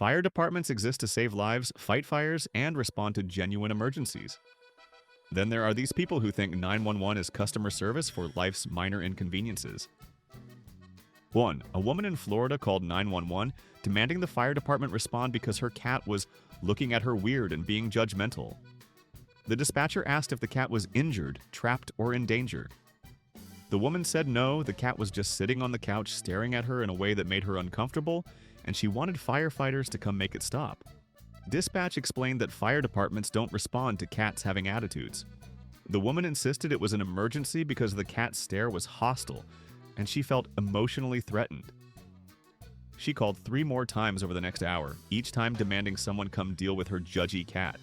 Fire departments exist to save lives, fight fires, and respond to genuine emergencies. Then there are these people who think 911 is customer service for life's minor inconveniences. 1. A woman in Florida called 911 demanding the fire department respond because her cat was looking at her weird and being judgmental. The dispatcher asked if the cat was injured, trapped, or in danger. The woman said no, the cat was just sitting on the couch staring at her in a way that made her uncomfortable, and she wanted firefighters to come make it stop. Dispatch explained that fire departments don't respond to cats having attitudes. The woman insisted it was an emergency because the cat's stare was hostile, and she felt emotionally threatened. She called 3 more times over the next hour, each time demanding someone come deal with her judgy cat.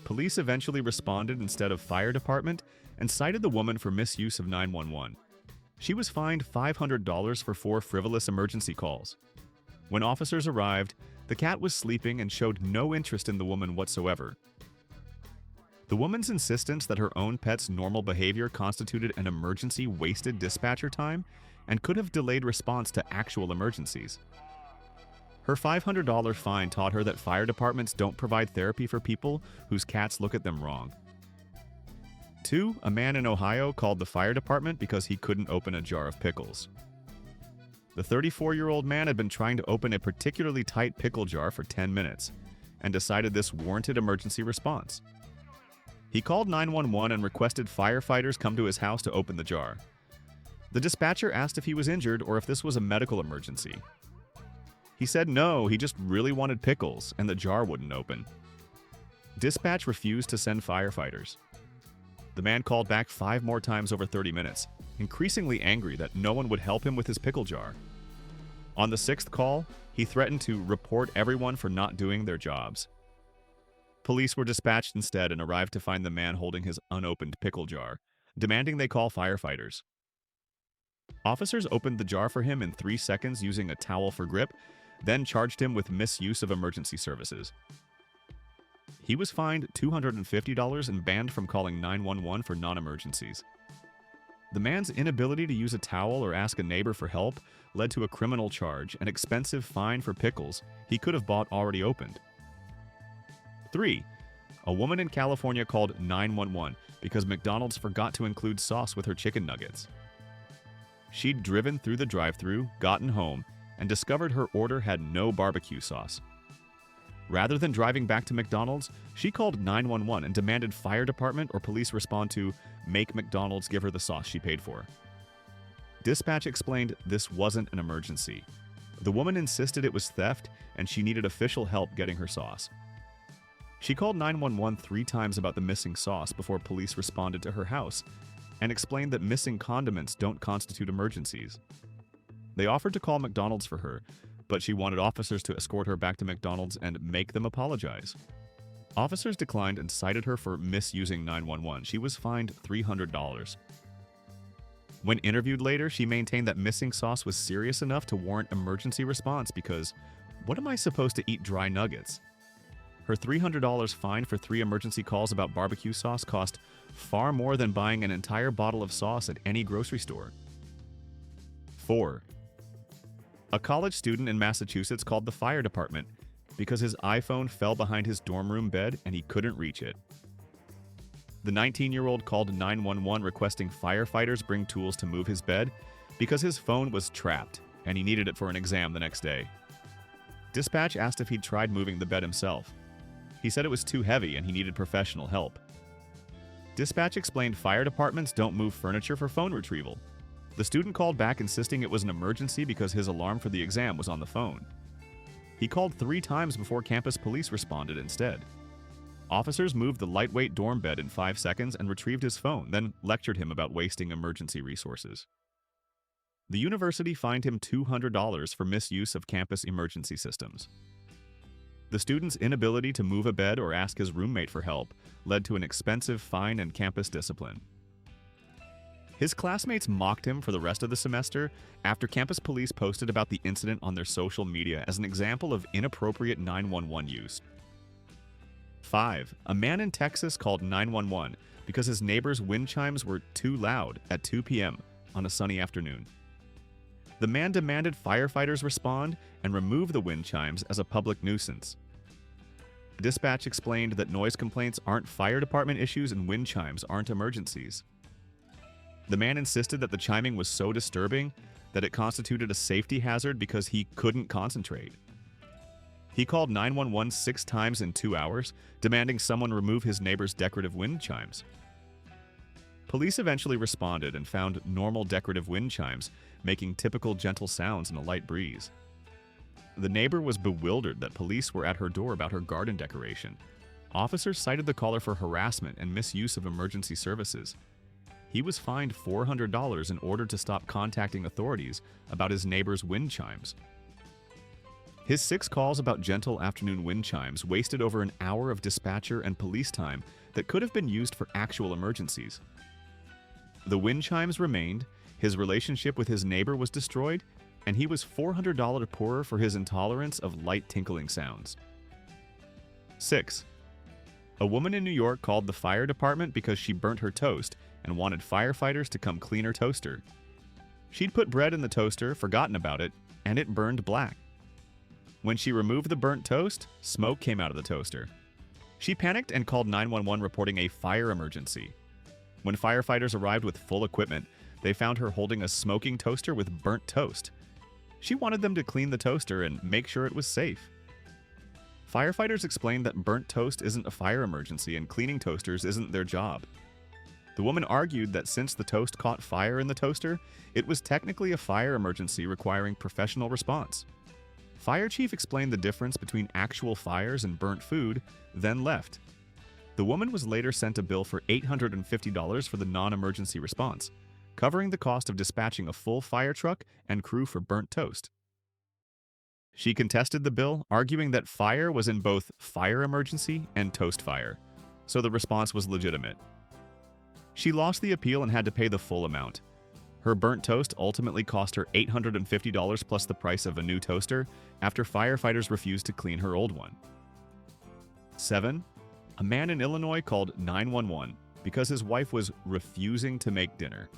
Police eventually responded instead of fire department and cited the woman for misuse of 911. She was fined $500 for 4 frivolous emergency calls. When officers arrived, the cat was sleeping and showed no interest in the woman whatsoever. The woman's insistence that her own pet's normal behavior constituted an emergency wasted dispatcher time and could have delayed response to actual emergencies. Her $500 fine taught her that fire departments don't provide therapy for people whose cats look at them wrong. 2. A man in Ohio called the fire department because he couldn't open a jar of pickles. The 34-year-old man had been trying to open a particularly tight pickle jar for 10 minutes and decided this warranted emergency response. He called 911 and requested firefighters come to his house to open the jar. The dispatcher asked if he was injured or if this was a medical emergency. He said no, he just really wanted pickles, and the jar wouldn't open. Dispatch refused to send firefighters. The man called back 5 more times over 30 minutes, increasingly angry that no one would help him with his pickle jar. On the 6th call, he threatened to report everyone for not doing their jobs. Police were dispatched instead and arrived to find the man holding his unopened pickle jar, demanding they call firefighters. Officers opened the jar for him in 3 seconds using a towel for grip, then charged him with misuse of emergency services. He was fined $250 and banned from calling 911 for non-emergencies. The man's inability to use a towel or ask a neighbor for help led to a criminal charge, an expensive fine for pickles he could have bought already opened. 3. A woman in California called 911 because McDonald's forgot to include sauce with her chicken nuggets. She'd driven through the drive-thru, gotten home, and discovered her order had no barbecue sauce. Rather than driving back to McDonald's, she called 911 and demanded fire department or police respond to make McDonald's give her the sauce she paid for. Dispatch explained this wasn't an emergency. The woman insisted it was theft and she needed official help getting her sauce. She called 911 3 times about the missing sauce before police responded to her house and explained that missing condiments don't constitute emergencies. They offered to call McDonald's for her, but she wanted officers to escort her back to McDonald's and make them apologize. Officers declined and cited her for misusing 911. She was fined $300. When interviewed later, she maintained that missing sauce was serious enough to warrant emergency response because, what am I supposed to eat dry nuggets? Her $300 fine for 3 emergency calls about barbecue sauce cost far more than buying an entire bottle of sauce at any grocery store. 4. A college student in Massachusetts called the fire department because his iPhone fell behind his dorm room bed and he couldn't reach it. The 19-year-old called 911 requesting firefighters bring tools to move his bed because his phone was trapped and he needed it for an exam the next day. Dispatch asked if he'd tried moving the bed himself. He said it was too heavy and he needed professional help. Dispatch explained fire departments don't move furniture for phone retrieval. The student called back insisting it was an emergency because his alarm for the exam was on the phone. He called 3 times before campus police responded instead. Officers moved the lightweight dorm bed in 5 seconds and retrieved his phone, then lectured him about wasting emergency resources. The university fined him $200 for misuse of campus emergency systems. The student's inability to move a bed or ask his roommate for help led to an expensive fine and campus discipline. His classmates mocked him for the rest of the semester after campus police posted about the incident on their social media as an example of inappropriate 911 use. 5. A man in Texas called 911 because his neighbor's wind chimes were too loud at 2 p.m. on a sunny afternoon. The man demanded firefighters respond and remove the wind chimes as a public nuisance. Dispatch explained that noise complaints aren't fire department issues and wind chimes aren't emergencies. The man insisted that the chiming was so disturbing that it constituted a safety hazard because he couldn't concentrate. He called 911 6 times in 2 hours, demanding someone remove his neighbor's decorative wind chimes. Police eventually responded and found normal decorative wind chimes, making typical gentle sounds in a light breeze. The neighbor was bewildered that police were at her door about her garden decoration. Officers cited the caller for harassment and misuse of emergency services. He was fined $400 in order to stop contacting authorities about his neighbor's wind chimes. His 6 calls about gentle afternoon wind chimes wasted over an hour of dispatcher and police time that could have been used for actual emergencies. The wind chimes remained, his relationship with his neighbor was destroyed, and he was $400 poorer for his intolerance of light tinkling sounds. 6. A woman in New York called the fire department because she burnt her toast and wanted firefighters to come clean her toaster. She'd put bread in the toaster, forgotten about it, and it burned black. When she removed the burnt toast, smoke came out of the toaster. She panicked and called 911 reporting a fire emergency. When firefighters arrived with full equipment, they found her holding a smoking toaster with burnt toast. She wanted them to clean the toaster and make sure it was safe. Firefighters explained that burnt toast isn't a fire emergency and cleaning toasters isn't their job. The woman argued that since the toast caught fire in the toaster, it was technically a fire emergency requiring professional response. Fire chief explained the difference between actual fires and burnt food, then left. The woman was later sent a bill for $850 for the non-emergency response, covering the cost of dispatching a full fire truck and crew for burnt toast. She contested the bill, arguing that fire was in both fire emergency and toast fire, so the response was legitimate. She lost the appeal and had to pay the full amount. Her burnt toast ultimately cost her $850 plus the price of a new toaster after firefighters refused to clean her old one. 7. A man in Illinois called 911 because his wife was refusing to make dinner.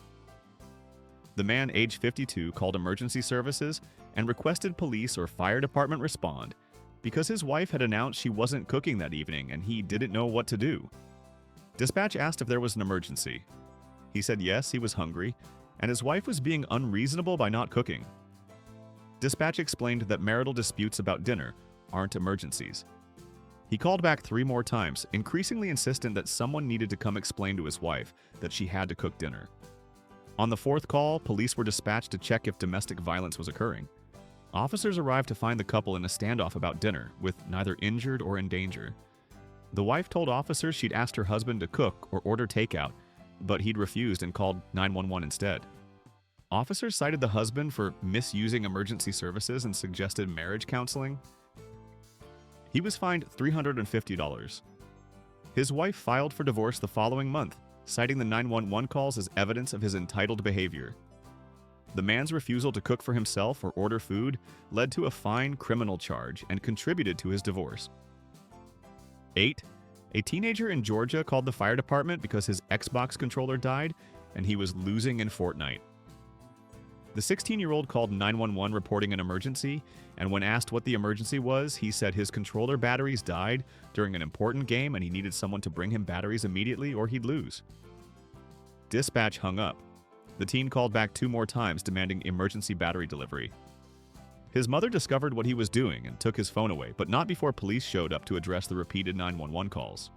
The man, age 52, called emergency services and requested police or fire department respond because his wife had announced she wasn't cooking that evening and he didn't know what to do. Dispatch asked if there was an emergency. He said yes, he was hungry, and his wife was being unreasonable by not cooking. Dispatch explained that marital disputes about dinner aren't emergencies. He called back 3 more times, increasingly insistent that someone needed to come explain to his wife that she had to cook dinner. On the 4th call, police were dispatched to check if domestic violence was occurring. Officers arrived to find the couple in a standoff about dinner, with neither injured or in danger. The wife told officers she'd asked her husband to cook or order takeout, but he'd refused and called 911 instead. Officers cited the husband for misusing emergency services and suggested marriage counseling. He was fined $350. His wife filed for divorce the following month, citing the 911 calls as evidence of his entitled behavior. The man's refusal to cook for himself or order food led to a fine criminal charge and contributed to his divorce. 8. A teenager in Georgia called the fire department because his Xbox controller died and he was losing in Fortnite. The 16-year-old called 911 reporting an emergency, and when asked what the emergency was, he said his controller batteries died during an important game and he needed someone to bring him batteries immediately or he'd lose. Dispatch hung up. The teen called back 2 more times demanding emergency battery delivery. His mother discovered what he was doing and took his phone away, but not before police showed up to address the repeated 911 calls.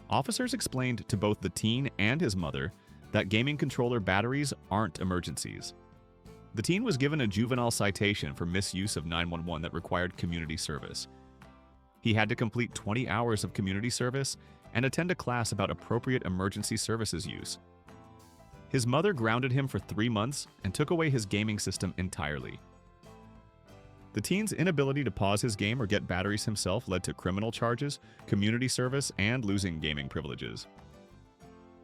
Officers explained to both the teen and his mother that gaming controller batteries aren't emergencies. The teen was given a juvenile citation for misuse of 911 that required community service. He had to complete 20 hours of community service and attend a class about appropriate emergency services use. His mother grounded him for 3 months and took away his gaming system entirely. The teen's inability to pause his game or get batteries himself led to criminal charges, community service, and losing gaming privileges.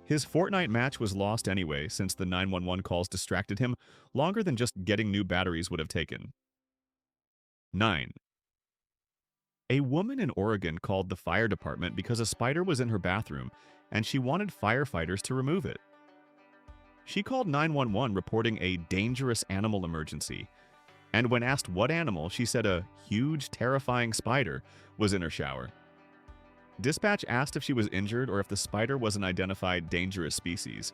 His Fortnite match was lost anyway, since the 911 calls distracted him longer than just getting new batteries would have taken. 9. A woman in Oregon called the fire department because a spider was in her bathroom and she wanted firefighters to remove it. She called 911 reporting a dangerous animal emergency. And when asked what animal, she said a huge, terrifying spider was in her shower. Dispatch asked if she was injured or if the spider was an identified dangerous species.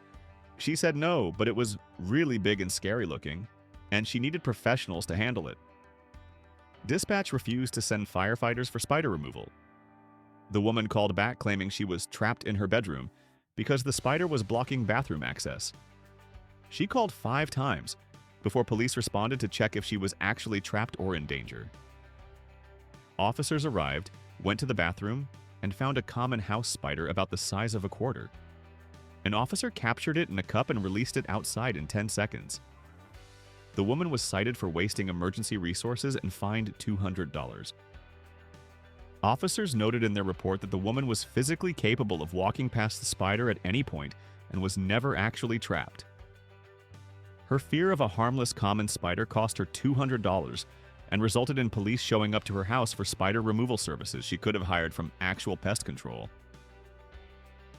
She said no, but it was really big and scary looking, and she needed professionals to handle it. Dispatch refused to send firefighters for spider removal. The woman called back claiming she was trapped in her bedroom because the spider was blocking bathroom access. She called 5 times before police responded to check if she was actually trapped or in danger. Officers arrived, went to the bathroom, and found a common house spider about the size of a quarter. An officer captured it in a cup and released it outside in 10 seconds. The woman was cited for wasting emergency resources and fined $200. Officers noted in their report that the woman was physically capable of walking past the spider at any point and was never actually trapped. Her fear of a harmless common spider cost her $200 and resulted in police showing up to her house for spider removal services she could have hired from actual pest control.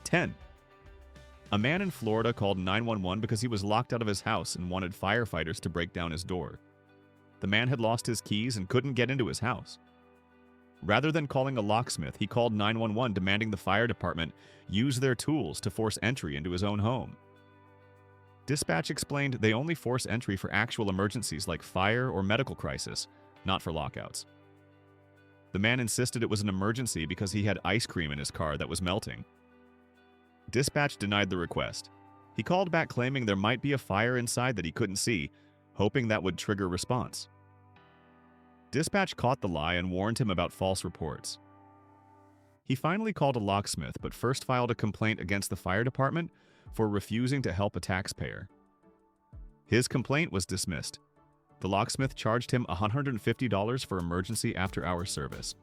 10. A man in Florida called 911 because he was locked out of his house and wanted firefighters to break down his door. The man had lost his keys and couldn't get into his house. Rather than calling a locksmith, he called 911 demanding the fire department use their tools to force entry into his own home. Dispatch explained they only force entry for actual emergencies like fire or medical crisis, not for lockouts. The man insisted it was an emergency because he had ice cream in his car that was melting. Dispatch denied the request. He called back claiming there might be a fire inside that he couldn't see, hoping that would trigger response. Dispatch caught the lie and warned him about false reports. He finally called a locksmith, but first filed a complaint against the fire department for refusing to help a taxpayer. His complaint was dismissed. The locksmith charged him $150 for emergency after-hours service.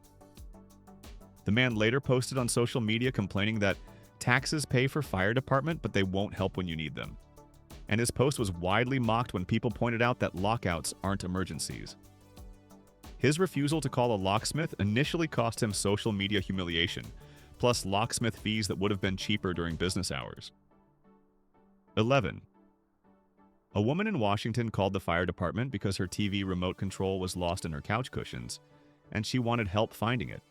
The man later posted on social media complaining that taxes pay for fire department, but they won't help when you need them. And his post was widely mocked when people pointed out that lockouts aren't emergencies. His refusal to call a locksmith initially cost him social media humiliation, plus locksmith fees that would have been cheaper during business hours. 11. A woman in Washington called the fire department because her TV remote control was lost in her couch cushions, and she wanted help finding it.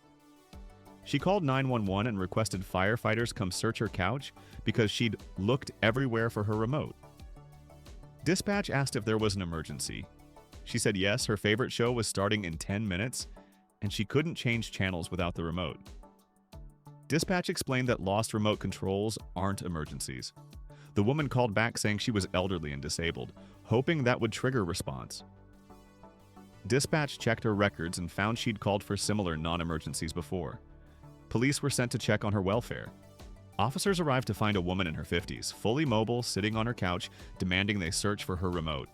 She called 911 and requested firefighters come search her couch because she'd looked everywhere for her remote. Dispatch asked if there was an emergency. She said yes, her favorite show was starting in 10 minutes, and she couldn't change channels without the remote. Dispatch explained that lost remote controls aren't emergencies. The woman called back saying she was elderly and disabled, hoping that would trigger response. Dispatch checked her records and found she'd called for similar non-emergencies before. Police were sent to check on her welfare. Officers arrived to find a woman in her 50s, fully mobile, sitting on her couch, demanding they search for her remote.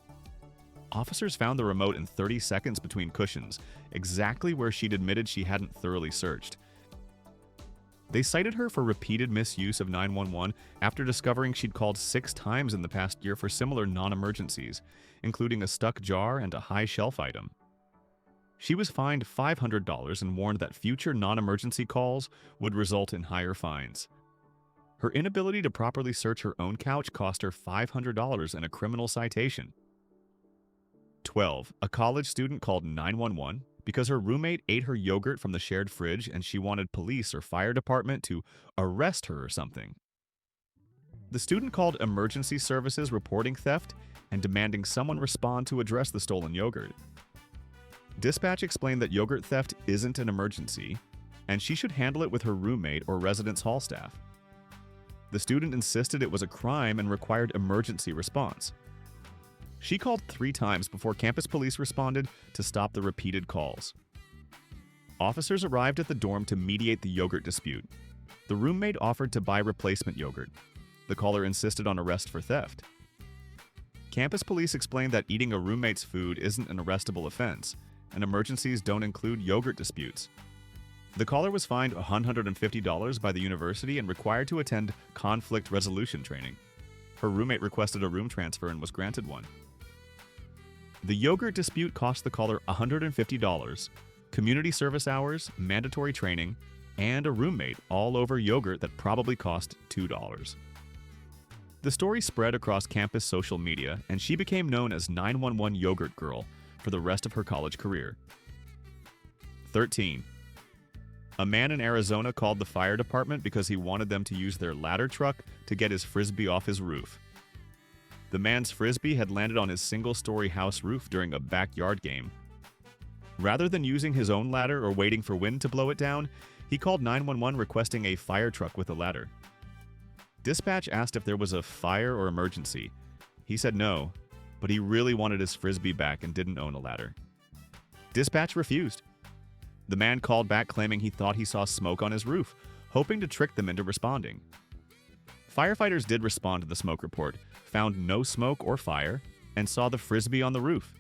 Officers found the remote in 30 seconds between cushions, exactly where she'd admitted she hadn't thoroughly searched. They cited her for repeated misuse of 911 after discovering she'd called 6 times in the past year for similar non-emergencies, including a stuck jar and a high shelf item. She was fined $500 and warned that future non-emergency calls would result in higher fines. Her inability to properly search her own couch cost her $500 and a criminal citation. 12. A college student called 911 because her roommate ate her yogurt from the shared fridge and she wanted police or fire department to arrest her or something. The student called emergency services reporting theft and demanding someone respond to address the stolen yogurt. Dispatch explained that yogurt theft isn't an emergency, and she should handle it with her roommate or residence hall staff. The student insisted it was a crime and required emergency response. She called 3 times before campus police responded to stop the repeated calls. Officers arrived at the dorm to mediate the yogurt dispute. The roommate offered to buy replacement yogurt. The caller insisted on arrest for theft. Campus police explained that eating a roommate's food isn't an arrestable offense, and emergencies don't include yogurt disputes. The caller was fined $150 by the university and required to attend conflict resolution training. Her roommate requested a room transfer and was granted one. The yogurt dispute cost the caller $150, community service hours, mandatory training, and a roommate, all over yogurt that probably cost $2. The story spread across campus social media, and she became known as 911 Yogurt Girl for the rest of her college career. 13. A man in Arizona called the fire department because he wanted them to use their ladder truck to get his frisbee off his roof. The man's frisbee had landed on his single-story house roof during a backyard game. Rather than using his own ladder or waiting for wind to blow it down, he called 911 requesting a fire truck with a ladder. Dispatch asked if there was a fire or emergency. He said no, but he really wanted his frisbee back and didn't own a ladder. Dispatch refused. The man called back claiming he thought he saw smoke on his roof, hoping to trick them into responding. Firefighters did respond to the smoke report, found no smoke or fire, and saw the frisbee on the roof.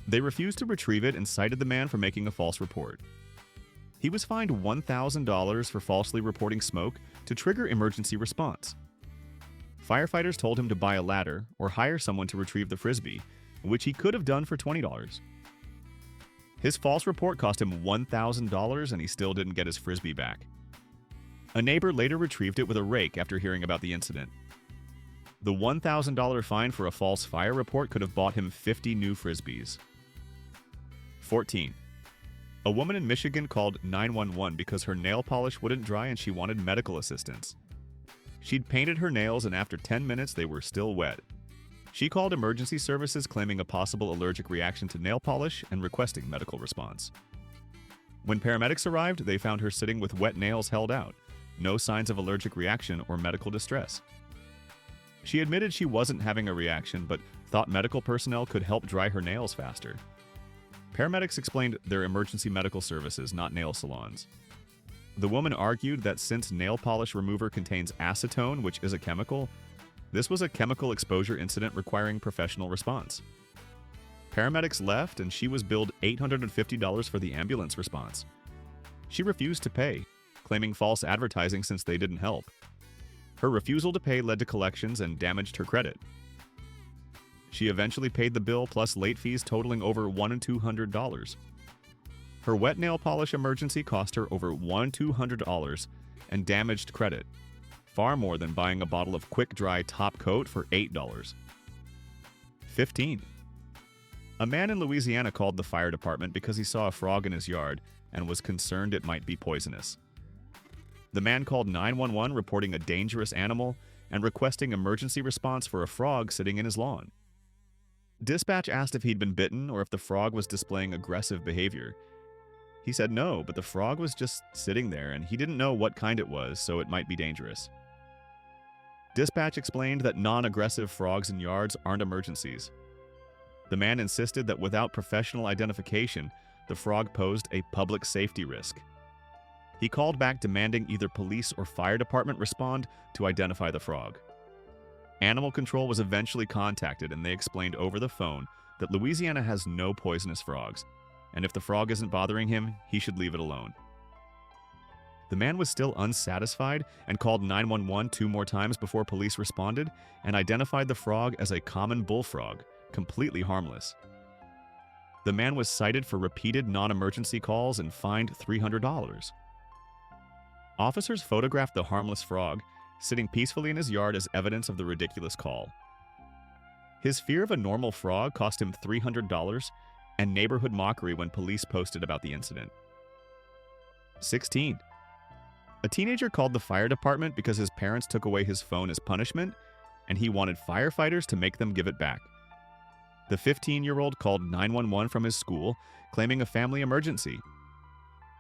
They refused to retrieve it and cited the man for making a false report. He was fined $1,000 for falsely reporting smoke to trigger emergency response. Firefighters told him to buy a ladder or hire someone to retrieve the frisbee, which he could have done for $20. His false report cost him $1,000 and he still didn't get his frisbee back. A neighbor later retrieved it with a rake after hearing about the incident. The $1,000 fine for a false fire report could have bought him 50 new frisbees. 14. A woman in Michigan called 911 because her nail polish wouldn't dry and she wanted medical assistance. She'd painted her nails and after 10 minutes they were still wet. She called emergency services claiming a possible allergic reaction to nail polish and requesting medical response. When paramedics arrived, they found her sitting with wet nails held out, no signs of allergic reaction or medical distress. She admitted she wasn't having a reaction but thought medical personnel could help dry her nails faster. Paramedics explained they're emergency medical services, not nail salons. The woman argued that since nail polish remover contains acetone, which is a chemical, this was a chemical exposure incident requiring professional response. Paramedics left and she was billed $850 for the ambulance response. She refused to pay, claiming false advertising since they didn't help. Her refusal to pay led to collections and damaged her credit. She eventually paid the bill plus late fees totaling over $1,200. Her wet nail polish emergency cost her over $1,200 and damaged credit, far more than buying a bottle of quick dry top coat for $8. 15. A man in Louisiana called the fire department because he saw a frog in his yard and was concerned it might be poisonous. The man called 911 reporting a dangerous animal and requesting emergency response for a frog sitting in his lawn. Dispatch asked if he'd been bitten or if the frog was displaying aggressive behavior. He said no, but the frog was just sitting there and he didn't know what kind it was, so it might be dangerous. Dispatch explained that non-aggressive frogs in yards aren't emergencies. The man insisted that without professional identification, the frog posed a public safety risk. He called back demanding either police or fire department respond to identify the frog. Animal control was eventually contacted and they explained over the phone that Louisiana has no poisonous frogs, and if the frog isn't bothering him, he should leave it alone. The man was still unsatisfied and called 911 2 more times before police responded and identified the frog as a common bullfrog, completely harmless. The man was cited for repeated non-emergency calls and fined $300. Officers photographed the harmless frog sitting peacefully in his yard as evidence of the ridiculous call. His fear of a normal frog cost him $300 and neighborhood mockery when police posted about the incident. 16. A teenager called the fire department because his parents took away his phone as punishment, and he wanted firefighters to make them give it back. The 15-year-old called 911 from his school, claiming a family emergency.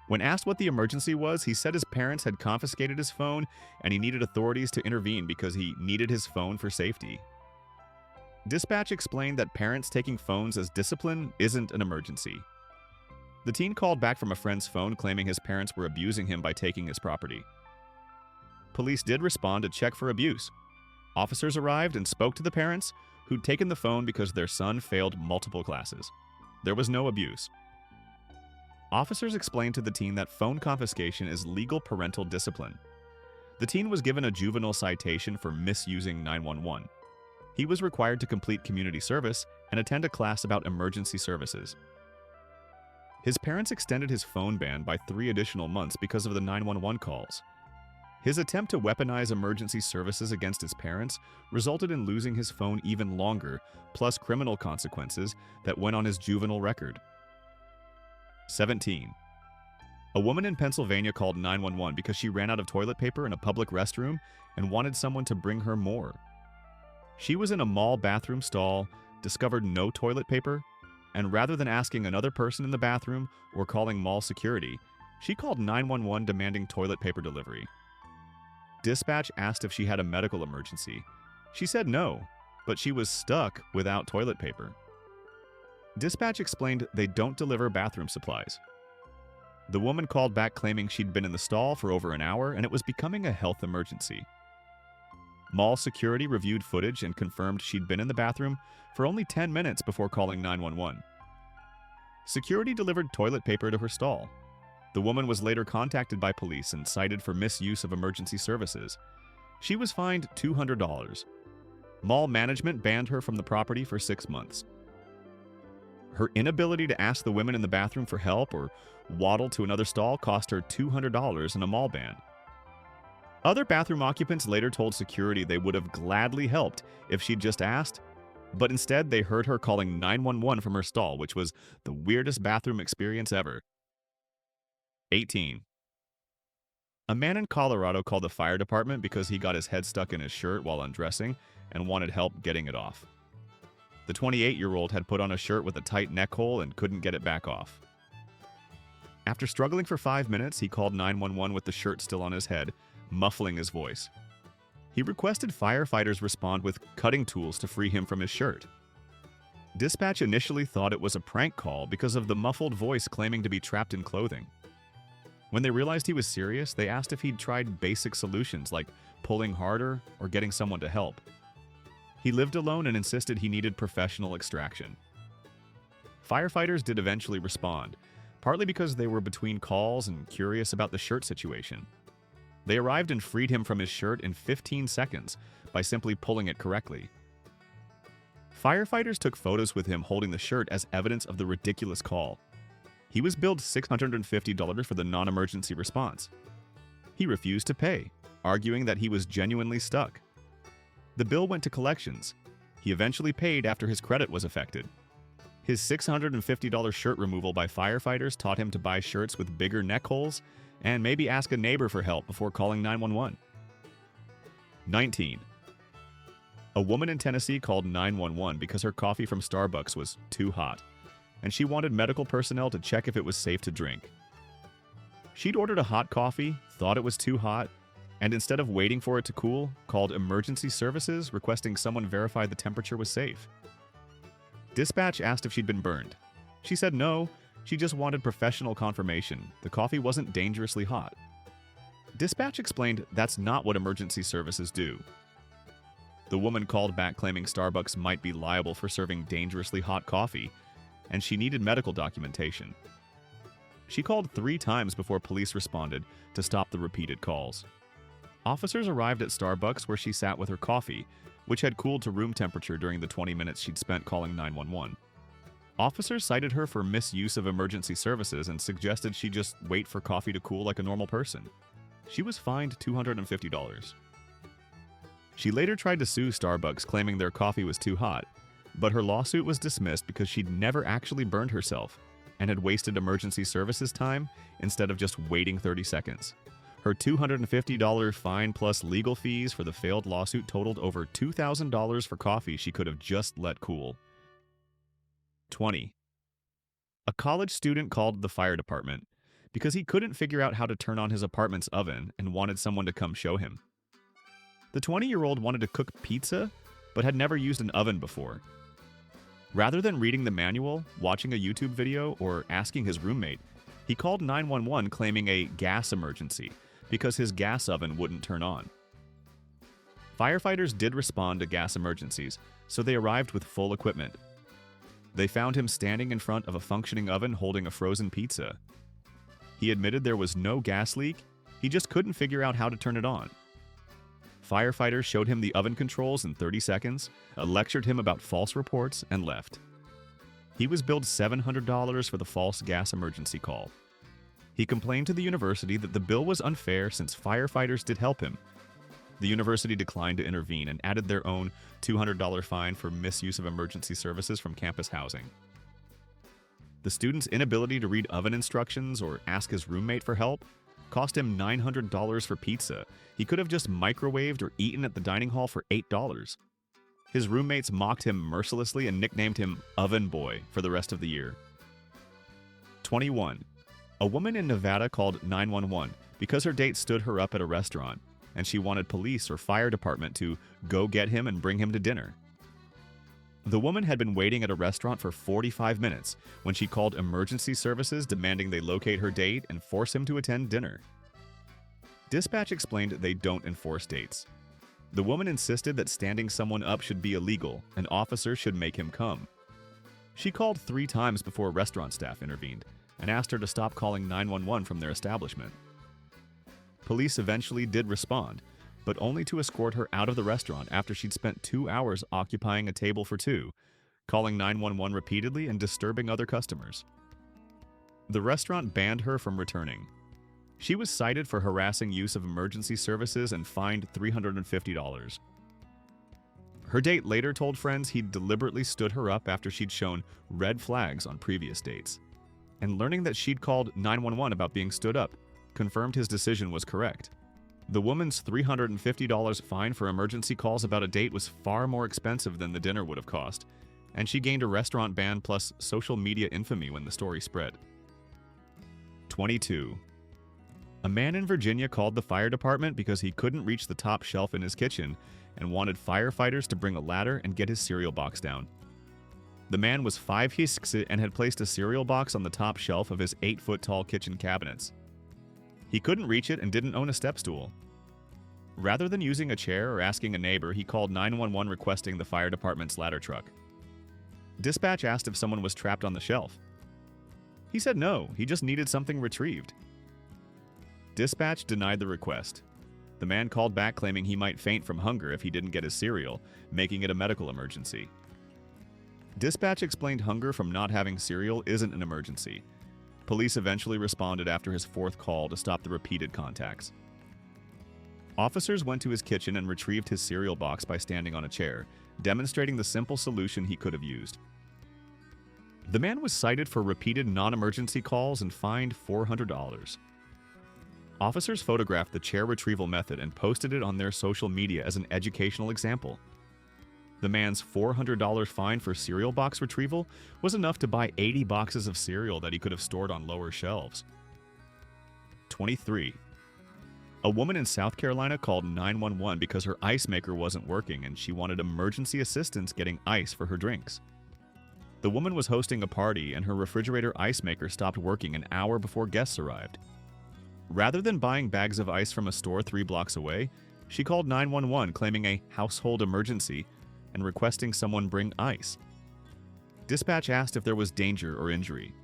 When asked what the emergency was, he said his parents had confiscated his phone and he needed authorities to intervene because he needed his phone for safety. Dispatch explained that parents taking phones as discipline isn't an emergency. The teen called back from a friend's phone claiming his parents were abusing him by taking his property. Police did respond to check for abuse. Officers arrived and spoke to the parents, who'd taken the phone because their son failed multiple classes. There was no abuse. Officers explained to the teen that phone confiscation is legal parental discipline. The teen was given a juvenile citation for misusing 911. He was required to complete community service and attend a class about emergency services. His parents extended his phone ban by 3 additional months because of the 911 calls. His attempt to weaponize emergency services against his parents resulted in losing his phone even longer, plus criminal consequences that went on his juvenile record. 17. A woman in Pennsylvania called 911 because she ran out of toilet paper in a public restroom and wanted someone to bring her more. She was in a mall bathroom stall, discovered no toilet paper, and rather than asking another person in the bathroom or calling mall security, she called 911 demanding toilet paper delivery. Dispatch asked if she had a medical emergency. She said no, but she was stuck without toilet paper. Dispatch explained they don't deliver bathroom supplies. The woman called back claiming she'd been in the stall for over an hour and it was becoming a health emergency. Mall security reviewed footage and confirmed she'd been in the bathroom for only 10 minutes before calling 911. Security delivered toilet paper to her stall. The woman was later contacted by police and cited for misuse of emergency services. She was fined $200. Mall management banned her from the property for 6 months. Her inability to ask the women in the bathroom for help or waddle to another stall cost her $200 and a mall ban. Other bathroom occupants later told security they would have gladly helped if she'd just asked, but instead they heard her calling 911 from her stall, which was the weirdest bathroom experience ever. 18. A man in Colorado called the fire department because he got his head stuck in his shirt while undressing and wanted help getting it off. The 28-year-old had put on a shirt with a tight neck hole and couldn't get it back off. After struggling for 5 minutes, he called 911 with the shirt still on his head, muffling his voice. He requested firefighters respond with cutting tools to free him from his shirt. Dispatch initially thought it was a prank call because of the muffled voice claiming to be trapped in clothing. When they realized he was serious, they asked if he'd tried basic solutions like pulling harder or getting someone to help. He lived alone and insisted he needed professional extraction. Firefighters did eventually respond, partly because they were between calls and curious about the shirt situation. They arrived and freed him from his shirt in 15 seconds by simply pulling it correctly. Firefighters took photos with him holding the shirt as evidence of the ridiculous call. He was billed $650 for the non-emergency response. He refused to pay, arguing that he was genuinely stuck. The bill went to collections. He eventually paid after his credit was affected. His $650 shirt removal by firefighters taught him to buy shirts with bigger neck holes and maybe ask a neighbor for help before calling 911. 19. A woman in Tennessee called 911 because her coffee from Starbucks was too hot, and she wanted medical personnel to check if it was safe to drink. She'd ordered a hot coffee, thought it was too hot, and instead of waiting for it to cool, called emergency services requesting someone verify the temperature was safe. Dispatch asked if she'd been burned. She said no, she just wanted professional confirmation. The coffee wasn't dangerously hot. Dispatch explained that's not what emergency services do. The woman called back claiming Starbucks might be liable for serving dangerously hot coffee, and she needed medical documentation. She called 3 times before police responded to stop the repeated calls. Officers arrived at Starbucks where she sat with her coffee, which had cooled to room temperature during the 20 minutes she'd spent calling 911. Officers cited her for misuse of emergency services and suggested she just wait for coffee to cool like a normal person. She was fined $250. She later tried to sue Starbucks claiming their coffee was too hot, but her lawsuit was dismissed because she'd never actually burned herself and had wasted emergency services time instead of just waiting 30 seconds. Her $250 fine plus legal fees for the failed lawsuit totaled over $2,000 for coffee she could have just let cool. 20. A college student called the fire department because he couldn't figure out how to turn on his apartment's oven and wanted someone to come show him. The 20-year-old wanted to cook pizza, but had never used an oven before. Rather than reading the manual, watching a YouTube video, or asking his roommate, he called 911 claiming a gas emergency because his gas oven wouldn't turn on. Firefighters did respond to gas emergencies, so they arrived with full equipment. They found him standing in front of a functioning oven holding a frozen pizza. He admitted there was no gas leak, he just couldn't figure out how to turn it on. Firefighters showed him the oven controls in 30 seconds, lectured him about false reports, and left. He was billed $700 for the false gas emergency call. He complained to the university that the bill was unfair since firefighters did help him. The university declined to intervene and added their own $200 fine for misuse of emergency services from campus housing. The student's inability to read oven instructions or ask his roommate for help cost him $900 for pizza. He could have just microwaved or eaten at the dining hall for $8. His roommates mocked him mercilessly and nicknamed him Oven Boy for the rest of the year. 21. A woman in Nevada called 911 because her date stood her up at a restaurant, and she wanted police or fire department to go get him and bring him to dinner. The woman had been waiting at a restaurant for 45 minutes when she called emergency services demanding they locate her date and force him to attend dinner. Dispatch explained they don't enforce dates. The woman insisted that standing someone up should be illegal and officers should make him come. She called 3 times before restaurant staff intervened and asked her to stop calling 911 from their establishment. Police eventually did respond, but only to escort her out of the restaurant after she'd spent 2 hours occupying a table for 2, calling 911 repeatedly and disturbing other customers. The restaurant banned her from returning. She was cited for harassing use of emergency services and fined $350. Her date later told friends he'd deliberately stood her up after she'd shown red flags on previous dates, and learning that she'd called 911 about being stood up confirmed his decision was correct. The woman's $350 fine for emergency calls about a date was far more expensive than the dinner would have cost, and she gained a restaurant ban plus social media infamy when the story spread. 22. A man in Virginia called the fire department because he couldn't reach the top shelf in his kitchen and wanted firefighters to bring a ladder and get his cereal box down. The man was 5'6" and had placed a cereal box on the top shelf of his 8-foot-tall kitchen cabinets. He couldn't reach it and didn't own a step stool. Rather than using a chair or asking a neighbor, he called 911 requesting the fire department's ladder truck. Dispatch asked if someone was trapped on the shelf. He said no, he just needed something retrieved. Dispatch denied the request. The man called back claiming he might faint from hunger if he didn't get his cereal, making it a medical emergency. Dispatch explained hunger from not having cereal isn't an emergency. Police eventually responded after his 4th call to stop the repeated contacts. Officers went to his kitchen and retrieved his cereal box by standing on a chair, demonstrating the simple solution he could have used. The man was cited for repeated non-emergency calls and fined $400. Officers photographed the chair retrieval method and posted it on their social media as an educational example. The man's $400 fine for cereal box retrieval was enough to buy 80 boxes of cereal that he could have stored on lower shelves. 23. A woman in South Carolina called 911 because her ice maker wasn't working and she wanted emergency assistance getting ice for her drinks. The woman was hosting a party and her refrigerator ice maker stopped working an hour before guests arrived. Rather than buying bags of ice from a store 3 blocks away, she called 911 claiming a household emergency and requesting someone bring ice. Dispatch asked if there was danger or injury.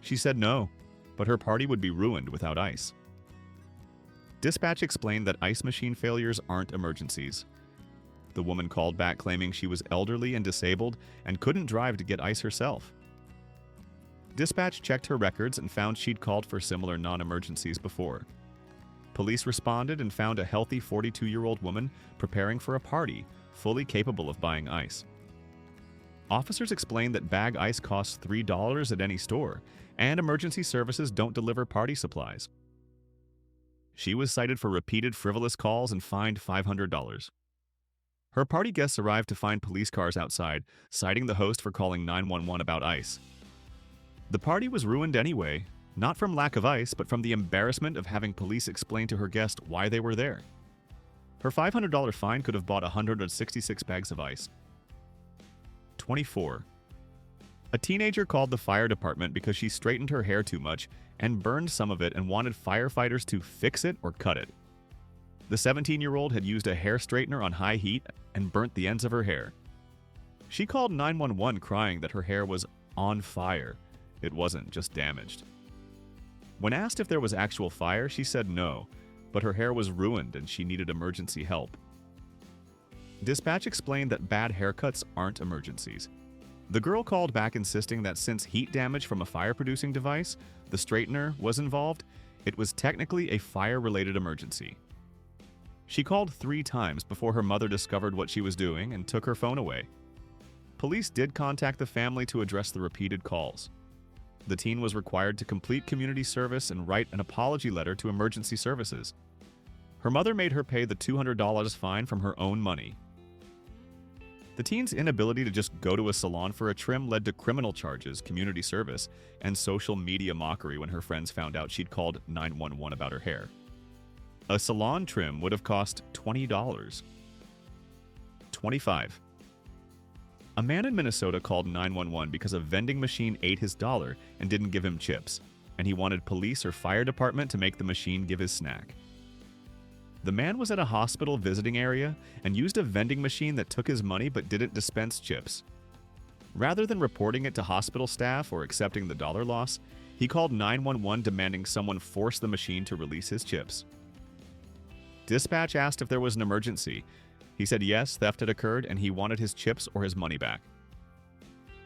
She said no, but her party would be ruined without ice. Dispatch explained that ice machine failures aren't emergencies. The woman called back claiming she was elderly and disabled and couldn't drive to get ice herself. Dispatch checked her records and found she'd called for similar non-emergencies before. Police responded and found a healthy 42-year-old woman preparing for a party, fully capable of buying ice. Officers explained that bag ice costs $3 at any store, and emergency services don't deliver party supplies. She was cited for repeated frivolous calls and fined $500. Her party guests arrived to find police cars outside, citing the host for calling 911 about ice. The party was ruined anyway, not from lack of ice, but from the embarrassment of having police explain to her guest why they were there. Her $500 fine could have bought 166 bags of ice. 24. A teenager called the fire department because she straightened her hair too much and burned some of it and wanted firefighters to fix it or cut it. The 17-year-old had used a hair straightener on high heat and burnt the ends of her hair. She called 911 crying that her hair was on fire. It wasn't, just damaged. When asked if there was actual fire, she said no, but her hair was ruined and she needed emergency help. Dispatch explained that bad haircuts aren't emergencies. The girl called back insisting that since heat damage from a fire-producing device, the straightener, was involved, it was technically a fire-related emergency. She called 3 times before her mother discovered what she was doing and took her phone away. Police did contact the family to address the repeated calls. The teen was required to complete community service and write an apology letter to emergency services. Her mother made her pay the $200 fine from her own money. The teen's inability to just go to a salon for a trim led to criminal charges, community service, and social media mockery when her friends found out she'd called 911 about her hair. A salon trim would have cost $20. 25. A man in Minnesota called 911 because a vending machine ate his dollar and didn't give him chips, and he wanted police or fire department to make the machine give his snack. The man was at a hospital visiting area and used a vending machine that took his money but didn't dispense chips. Rather than reporting it to hospital staff or accepting the dollar loss, he called 911 demanding someone force the machine to release his chips. Dispatch asked if there was an emergency. He said yes, theft had occurred and he wanted his chips or his money back.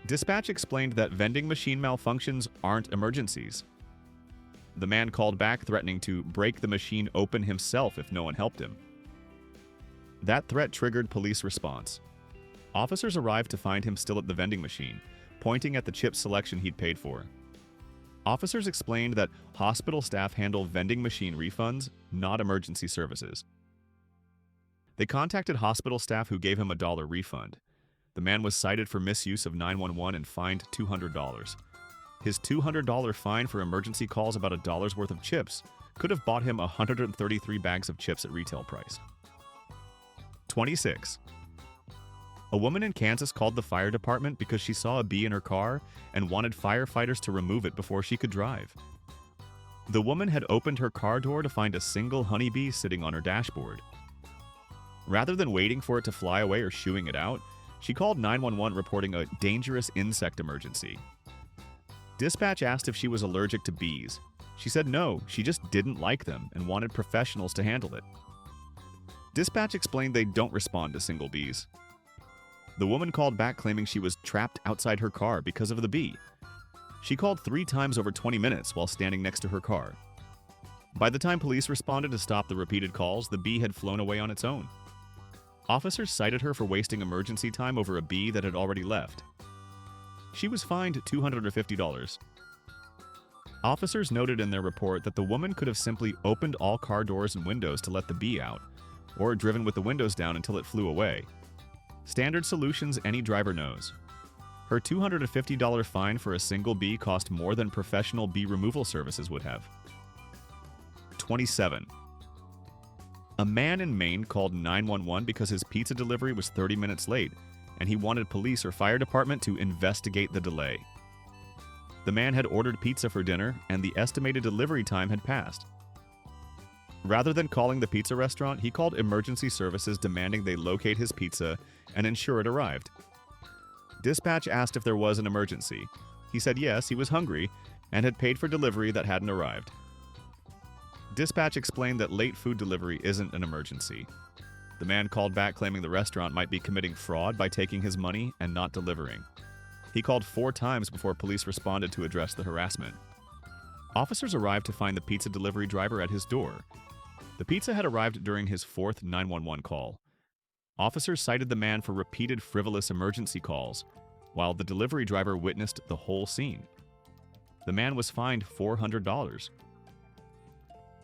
Dispatch explained that vending machine malfunctions aren't emergencies. The man called back threatening to break the machine open himself if no one helped him. That threat triggered police response. Officers arrived to find him still at the vending machine, pointing at the chip selection he'd paid for. Officers explained that hospital staff handle vending machine refunds, not emergency services. They contacted hospital staff who gave him a $1 refund. The man was cited for misuse of 911 and fined $200. His $200 fine for emergency calls about $1 worth of chips could have bought him 133 bags of chips at retail price. 26. A woman in Kansas called the fire department because she saw a bee in her car and wanted firefighters to remove it before she could drive. The woman had opened her car door to find a single honeybee sitting on her dashboard. Rather than waiting for it to fly away or shooing it out, she called 911 reporting a dangerous insect emergency. Dispatch asked if she was allergic to bees. She said no, she just didn't like them and wanted professionals to handle it. Dispatch explained they don't respond to single bees. The woman called back claiming she was trapped outside her car because of the bee. She called 3 times over 20 minutes while standing next to her car. By the time police responded to stop the repeated calls, the bee had flown away on its own. Officers cited her for wasting emergency time over a bee that had already left. She was fined $250. Officers noted in their report that the woman could have simply opened all car doors and windows to let the bee out, or driven with the windows down until it flew away. Standard solutions any driver knows. Her $250 fine for a single bee cost more than professional bee removal services would have. 27. A man in Maine called 911 because his pizza delivery was 30 minutes late, and he wanted police or fire department to investigate the delay. The man had ordered pizza for dinner, and the estimated delivery time had passed. Rather than calling the pizza restaurant, he called emergency services demanding they locate his pizza and ensure it arrived. Dispatch asked if there was an emergency. He said yes, he was hungry, and had paid for delivery that hadn't arrived. Dispatch explained that late food delivery isn't an emergency. The man called back claiming the restaurant might be committing fraud by taking his money and not delivering. He called 4 times before police responded to address the harassment. Officers arrived to find the pizza delivery driver at his door. The pizza had arrived during his 4th 911 call. Officers cited the man for repeated frivolous emergency calls, while the delivery driver witnessed the whole scene. The man was fined $400.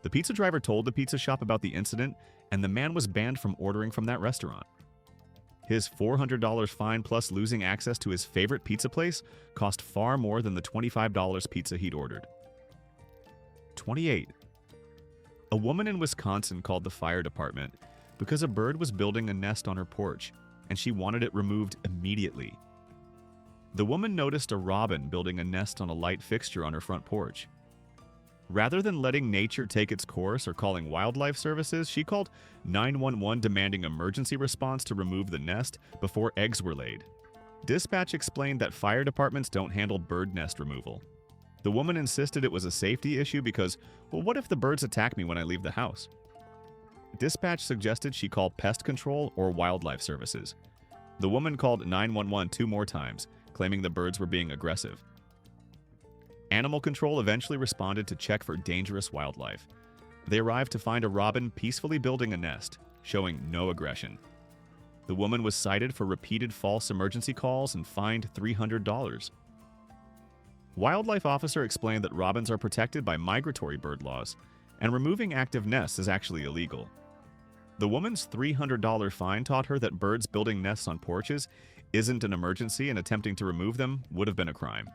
The pizza driver told the pizza shop about the incident, and the man was banned from ordering from that restaurant. His $400 fine plus losing access to his favorite pizza place cost far more than the $25 pizza he'd ordered. 28. A woman in Wisconsin called the fire department because a bird was building a nest on her porch, and she wanted it removed immediately. The woman noticed a robin building a nest on a light fixture on her front porch. Rather than letting nature take its course or calling wildlife services, she called 911 demanding emergency response to remove the nest before eggs were laid. Dispatch explained that fire departments don't handle bird nest removal. The woman insisted it was a safety issue because, well, what if the birds attack me when I leave the house? Dispatch suggested she call pest control or wildlife services. The woman called 911 2 more times, claiming the birds were being aggressive. Animal control eventually responded to check for dangerous wildlife. They arrived to find a robin peacefully building a nest, showing no aggression. The woman was cited for repeated false emergency calls and fined $300. Wildlife officer explained that robins are protected by migratory bird laws, and removing active nests is actually illegal. The woman's $300 fine taught her that birds building nests on porches isn't an emergency, and attempting to remove them would have been a crime.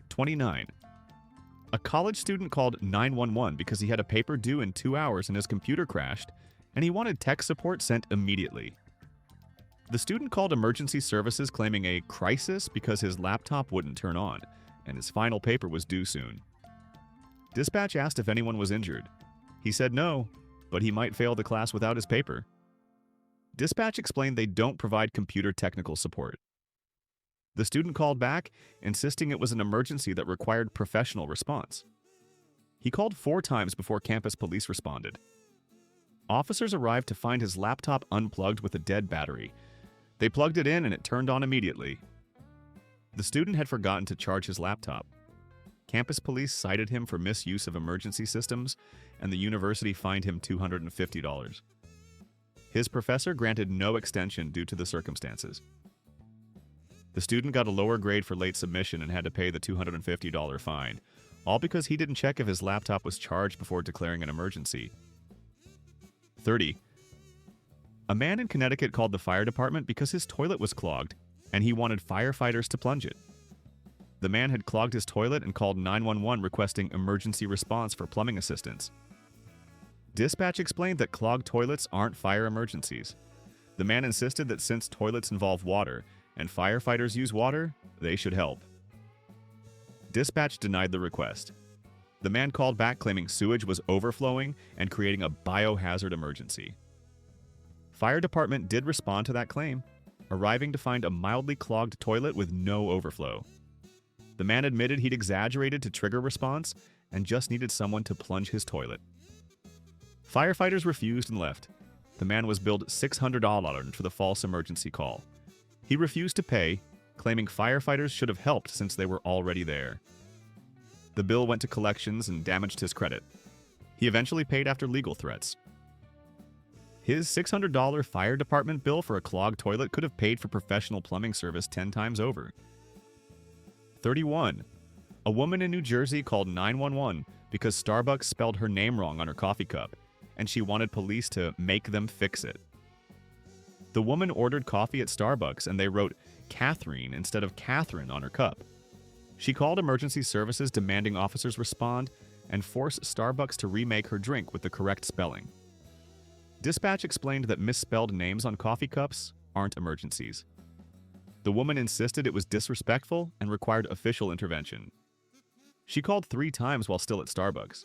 29. A college student called 911 because he had a paper due in 2 hours and his computer crashed, and he wanted tech support sent immediately. The student called emergency services claiming a crisis because his laptop wouldn't turn on, and his final paper was due soon. Dispatch asked if anyone was injured. He said no, but he might fail the class without his paper. Dispatch explained they don't provide computer technical support. The student called back, insisting it was an emergency that required professional response. He called 4 times before campus police responded. Officers arrived to find his laptop unplugged with a dead battery. They plugged it in and it turned on immediately. The student had forgotten to charge his laptop. Campus police cited him for misuse of emergency systems, and the university fined him $250. His professor granted no extension due to the circumstances. The student got a lower grade for late submission and had to pay the $250 fine, all because he didn't check if his laptop was charged before declaring an emergency. 30. A man in Connecticut called the fire department because his toilet was clogged, and he wanted firefighters to plunge it. The man had clogged his toilet and called 911 requesting emergency response for plumbing assistance. Dispatch explained that clogged toilets aren't fire emergencies. The man insisted that since toilets involve water, and firefighters use water, they should help. Dispatch denied the request. The man called back claiming sewage was overflowing and creating a biohazard emergency. Fire department did respond to that claim, arriving to find a mildly clogged toilet with no overflow. The man admitted he'd exaggerated to trigger response and just needed someone to plunge his toilet. Firefighters refused and left. The man was billed $600 for the false emergency call. He refused to pay, claiming firefighters should have helped since they were already there. The bill went to collections and damaged his credit. He eventually paid after legal threats. His $600 fire department bill for a clogged toilet could have paid for professional plumbing service 10 times over. 31. A woman in New Jersey called 911 because Starbucks spelled her name wrong on her coffee cup, and she wanted police to make them fix it. The woman ordered coffee at Starbucks and they wrote Catherine instead of Catherine on her cup. She called emergency services demanding officers respond and force Starbucks to remake her drink with the correct spelling. Dispatch explained that misspelled names on coffee cups aren't emergencies. The woman insisted it was disrespectful and required official intervention. She called 3 times while still at Starbucks.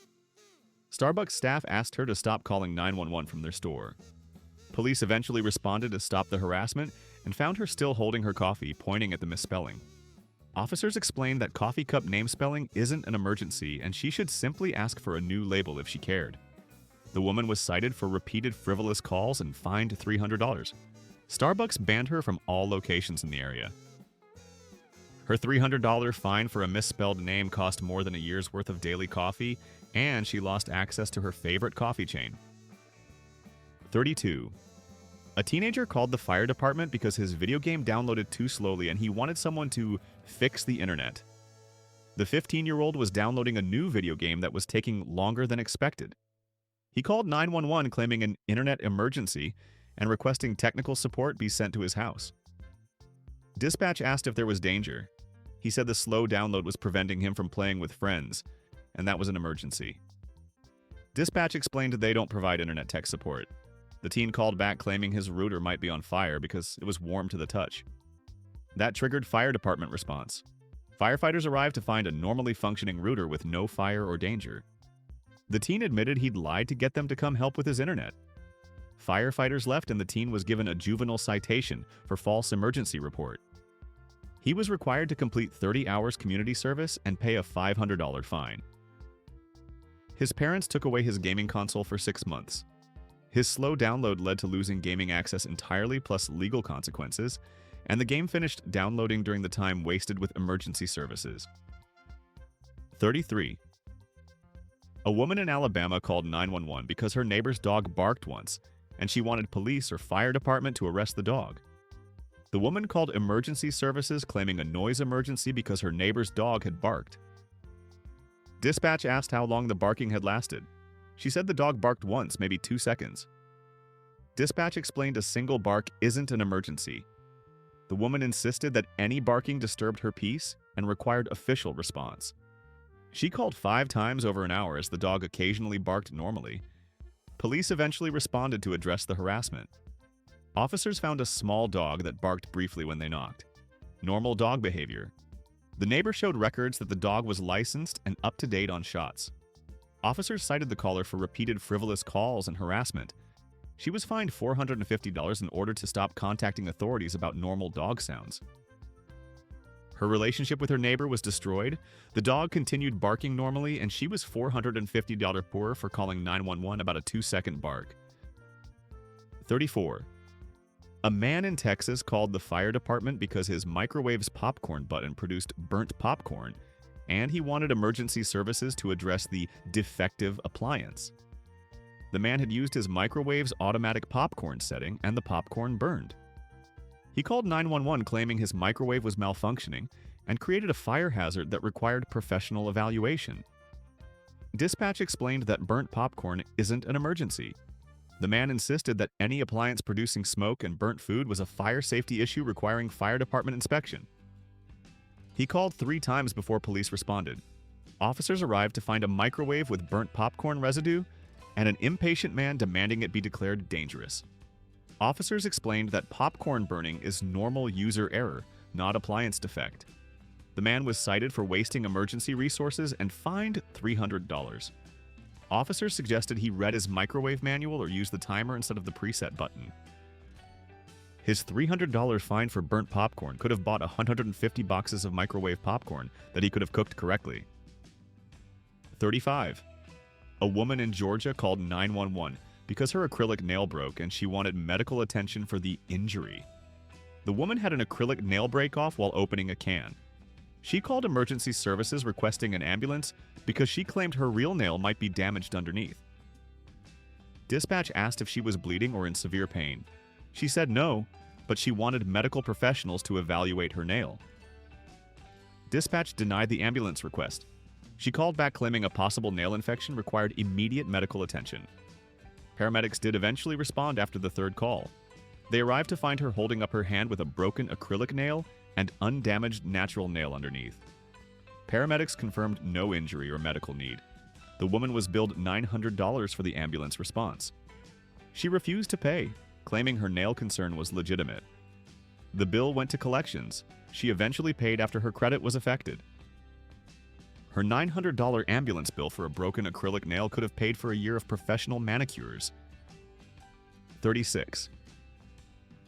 Starbucks staff asked her to stop calling 911 from their store. Police eventually responded to stop the harassment and found her still holding her coffee, pointing at the misspelling. Officers explained that coffee cup name spelling isn't an emergency and she should simply ask for a new label if she cared. The woman was cited for repeated frivolous calls and fined $300. Starbucks banned her from all locations in the area. Her $300 fine for a misspelled name cost more than a year's worth of daily coffee, and she lost access to her favorite coffee chain. 32. A teenager called the fire department because his video game downloaded too slowly and he wanted someone to fix the internet. The 15-year-old was downloading a new video game that was taking longer than expected. He called 911 claiming an internet emergency and requesting technical support be sent to his house. Dispatch asked if there was danger. He said the slow download was preventing him from playing with friends, and that was an emergency. Dispatch explained they don't provide internet tech support. The teen called back claiming his router might be on fire because it was warm to the touch. That triggered fire department response. Firefighters arrived to find a normally functioning router with no fire or danger. The teen admitted he'd lied to get them to come help with his internet. Firefighters left and the teen was given a juvenile citation for false emergency report. He was required to complete 30 hours community service and pay a $500 fine. His parents took away his gaming console for 6 months. His slow download led to losing gaming access entirely plus legal consequences, and the game finished downloading during the time wasted with emergency services. 33. A woman in Alabama called 911 because her neighbor's dog barked once, and she wanted police or fire department to arrest the dog. The woman called emergency services claiming a noise emergency because her neighbor's dog had barked. Dispatch asked how long the barking had lasted. She said the dog barked once, maybe 2 seconds. Dispatch explained a single bark isn't an emergency. The woman insisted that any barking disturbed her peace and required official response. She called 5 times over an hour as the dog occasionally barked normally. Police eventually responded to address the harassment. Officers found a small dog that barked briefly when they knocked. Normal dog behavior. The neighbor showed records that the dog was licensed and up to date on shots. Officers cited the caller for repeated frivolous calls and harassment. She was fined $450 in order to stop contacting authorities about normal dog sounds. Her relationship with her neighbor was destroyed. The dog continued barking normally, and she was $450 poorer for calling 911 about a 2-second bark. 34. A man in Texas called the fire department because his microwave's popcorn button produced burnt popcorn, and he wanted emergency services to address the defective appliance. The man had used his microwave's automatic popcorn setting, and the popcorn burned. He called 911 claiming his microwave was malfunctioning and created a fire hazard that required professional evaluation. Dispatch explained that burnt popcorn isn't an emergency. The man insisted that any appliance producing smoke and burnt food was a fire safety issue requiring fire department inspection. He called 3 times before police responded. Officers arrived to find a microwave with burnt popcorn residue and an impatient man demanding it be declared dangerous. Officers explained that popcorn burning is normal user error, not appliance defect. The man was cited for wasting emergency resources and fined $300. Officers suggested he read his microwave manual or use the timer instead of the preset button. His $300 fine for burnt popcorn could have bought 150 boxes of microwave popcorn that he could have cooked correctly. 35. A woman in Georgia called 911 because her acrylic nail broke and she wanted medical attention for the injury. The woman had an acrylic nail break off while opening a can. She called emergency services requesting an ambulance because she claimed her real nail might be damaged underneath. Dispatch asked if she was bleeding or in severe pain. She said no, but she wanted medical professionals to evaluate her nail. Dispatch denied the ambulance request. She called back claiming a possible nail infection required immediate medical attention. Paramedics did eventually respond after the 3rd call. They arrived to find her holding up her hand with a broken acrylic nail and undamaged natural nail underneath. Paramedics confirmed no injury or medical need. The woman was billed $900 for the ambulance response. She refused to pay, claiming her nail concern was legitimate. The bill went to collections. She eventually paid after her credit was affected. Her $900 ambulance bill for a broken acrylic nail could have paid for a year of professional manicures. 36.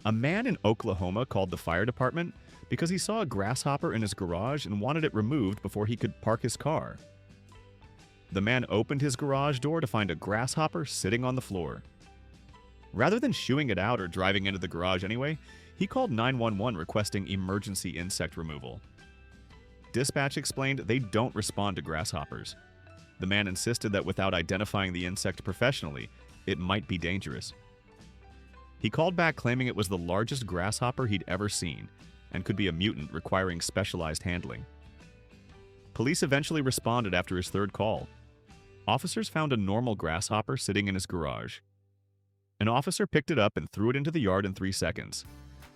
A man in Oklahoma called the fire department because he saw a grasshopper in his garage and wanted it removed before he could park his car. The man opened his garage door to find a grasshopper sitting on the floor. Rather than shooing it out or driving into the garage anyway, he called 911 requesting emergency insect removal. Dispatch explained they don't respond to grasshoppers. The man insisted that without identifying the insect professionally, it might be dangerous. He called back claiming it was the largest grasshopper he'd ever seen and could be a mutant requiring specialized handling. Police eventually responded after his 3rd call. Officers found a normal grasshopper sitting in his garage. An officer picked it up and threw it into the yard in 3 seconds.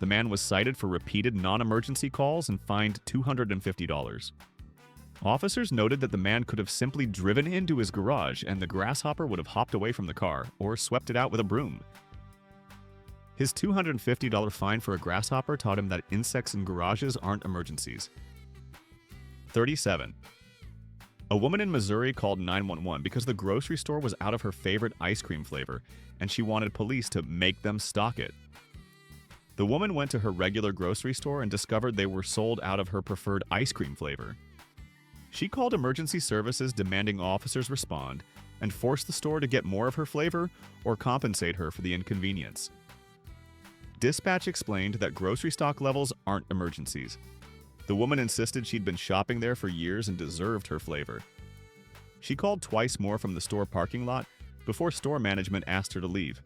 The man was cited for repeated non-emergency calls and fined $250. Officers noted that the man could have simply driven into his garage and the grasshopper would have hopped away from the car or swept it out with a broom. His $250 fine for a grasshopper taught him that insects in garages aren't emergencies. 37. A woman in Missouri called 911 because the grocery store was out of her favorite ice cream flavor and she wanted police to make them stock it. The woman went to her regular grocery store and discovered they were sold out of her preferred ice cream flavor. She called emergency services demanding officers respond and forced the store to get more of her flavor or compensate her for the inconvenience. Dispatch explained that grocery stock levels aren't emergencies. The woman insisted she'd been shopping there for years and deserved her flavor. She called twice more from the store parking lot before store management asked her to leave.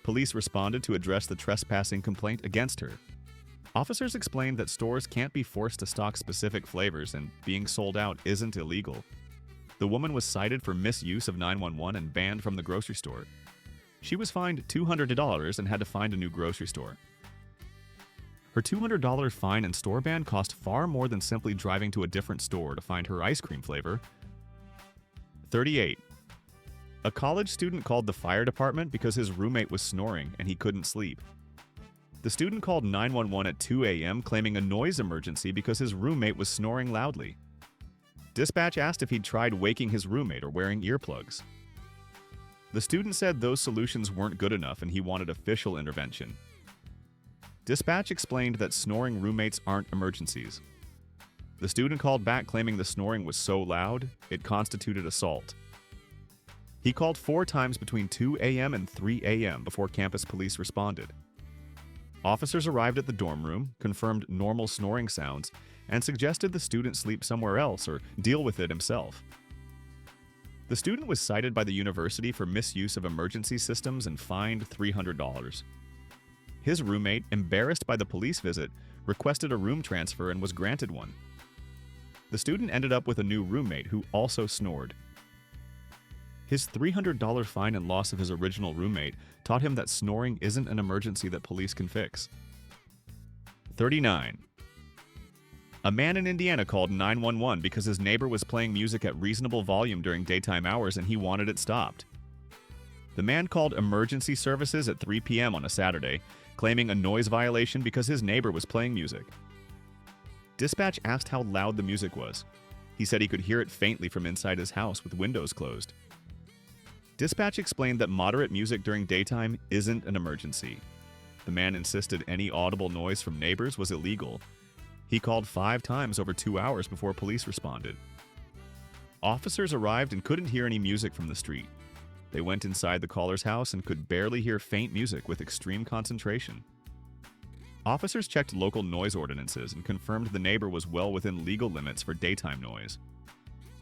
Police responded to address the trespassing complaint against her. Officers explained that stores can't be forced to stock specific flavors and being sold out isn't illegal. The woman was cited for misuse of 911 and banned from the grocery store. She was fined $200 and had to find a new grocery store. Her $200 fine and store ban cost far more than simply driving to a different store to find her ice cream flavor. 38. A college student called the fire department because his roommate was snoring and he couldn't sleep. The student called 911 at 2 a.m. claiming a noise emergency because his roommate was snoring loudly. Dispatch asked if he'd tried waking his roommate or wearing earplugs. The student said those solutions weren't good enough and he wanted official intervention. Dispatch explained that snoring roommates aren't emergencies. The student called back claiming the snoring was so loud, it constituted assault. He called 4 times between 2 a.m. and 3 a.m. before campus police responded. Officers arrived at the dorm room, confirmed normal snoring sounds, and suggested the student sleep somewhere else or deal with it himself. The student was cited by the university for misuse of emergency systems and fined $300. His roommate, embarrassed by the police visit, requested a room transfer and was granted one. The student ended up with a new roommate who also snored. His $300 fine and loss of his original roommate taught him that snoring isn't an emergency that police can fix. 39. A man in Indiana called 911 because his neighbor was playing music at reasonable volume during daytime hours and he wanted it stopped. The man called emergency services at 3 p.m. on a Saturday, claiming a noise violation because his neighbor was playing music. Dispatch asked how loud the music was. He said he could hear it faintly from inside his house with windows closed. Dispatch explained that moderate music during daytime isn't an emergency. The man insisted any audible noise from neighbors was illegal. He called 5 times over 2 hours before police responded. Officers arrived and couldn't hear any music from the street. They went inside the caller's house and could barely hear faint music with extreme concentration. Officers checked local noise ordinances and confirmed the neighbor was well within legal limits for daytime noise.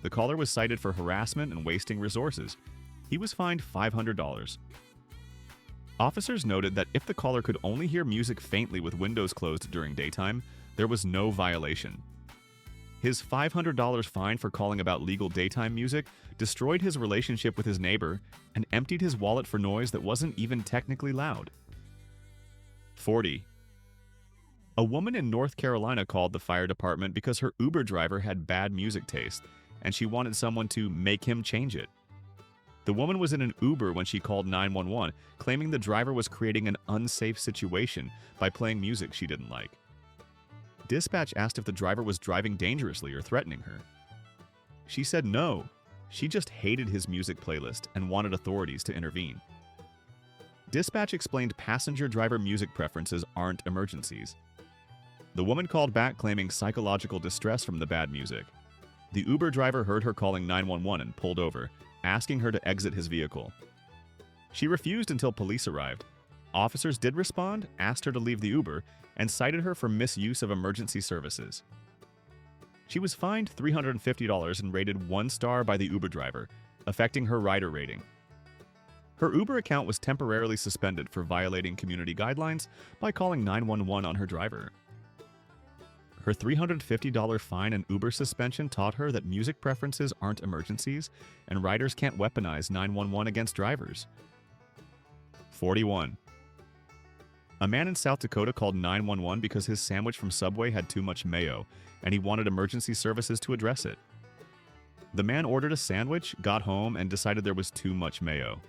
The caller was cited for harassment and wasting resources. He was fined $500. Officers noted that if the caller could only hear music faintly with windows closed during daytime, there was no violation. His $500 fine for calling about legal daytime music destroyed his relationship with his neighbor and emptied his wallet for noise that wasn't even technically loud. 40. A woman in North Carolina called the fire department because her Uber driver had bad music taste, and she wanted someone to make him change it. The woman was in an Uber when she called 911, claiming the driver was creating an unsafe situation by playing music she didn't like. Dispatch asked if the driver was driving dangerously or threatening her. She said no, she just hated his music playlist and wanted authorities to intervene. Dispatch explained passenger-driver music preferences aren't emergencies. The woman called back claiming psychological distress from the bad music. The Uber driver heard her calling 911 and pulled over, asking her to exit his vehicle. She refused until police arrived. Officers did respond, asked her to leave the Uber, and cited her for misuse of emergency services. She was fined $350 and rated 1 star by the Uber driver, affecting her rider rating. Her Uber account was temporarily suspended for violating community guidelines by calling 911 on her driver. Her $350 fine and Uber suspension taught her that music preferences aren't emergencies and riders can't weaponize 911 against drivers. 41. A man in South Dakota called 911 because his sandwich from Subway had too much mayo, and he wanted emergency services to address it. The man ordered a sandwich, got home, and decided there was too much mayo.